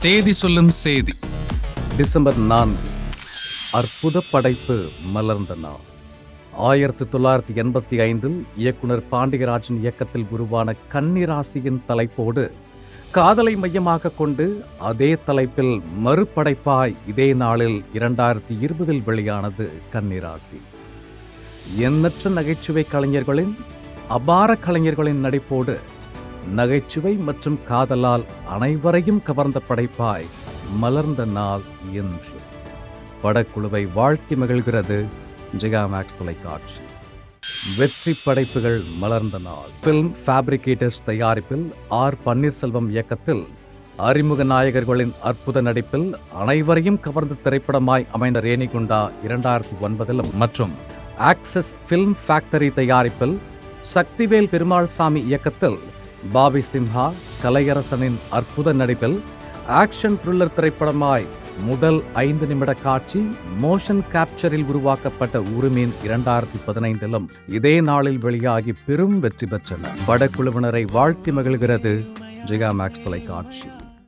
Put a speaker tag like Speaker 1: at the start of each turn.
Speaker 1: தேதி சொல்லும் செய்தி.
Speaker 2: டிசம்பர் 4 அற்புத படைப்பு மலர்ந்த நாள். 1985 இயக்குனர் பாண்டியராஜன் இயக்கத்தில் உருவான கன்னிராசியின் தலைப்போடு காதலை மையமாக கொண்டு அதே தலைப்பில் மறுபடைப்பாய் இதே நாளில் 2020 வெளியானது கன்னிராசி. எண்ணற்ற நகைச்சுவை கலைஞர்களின் அபார கலைஞர்களின் நடிப்போடு நகைச்சுவை மற்றும் காதலால் அனைவரையும் கவர்ந்த படைப்பாய் மலர்ந்த நாள் என்று படக்குழுவை வாழ்த்தி மகிழ்கிறது ஜெயா மேக்ஸ் தொலைக்காட்சி. வெற்றி படைப்புகள் மலர்ந்த நாள். பிலிம் ஃபேப்ரிகேட்டர்ஸ் தயாரிப்பில் ஆர் பன்னீர்செல்வம் இயக்கத்தில் அறிமுக நாயகர்களின் அற்புத நடிப்பில் அனைவரையும் கவர்ந்த திரைப்படமாய் அமைந்த ரேணிகுண்டா 2009 மற்றும் ஆக்சஸ் பிலிம் ஃபேக்டரி தயாரிப்பில் சக்திவேல் பெருமாள் சாமி இயக்கத்தில் பாபி சிம்ஹா கலையரசனின் அற்புத நடிப்பில் ஆக்ஷன் த்ரில்லர் திரைப்படமாய் முதல் 5 நிமிட காட்சி மோஷன் கேப்சரில் உருவாக்கப்பட்ட உருமீன் 2015 இதே நாளில் வெளியாகி பெரும் வெற்றி பெற்றன. படக்குழுவினரை வாழ்த்தி மகிழ்கிறது ஜெயா மேக்ஸ் தொலைக்காட்சி.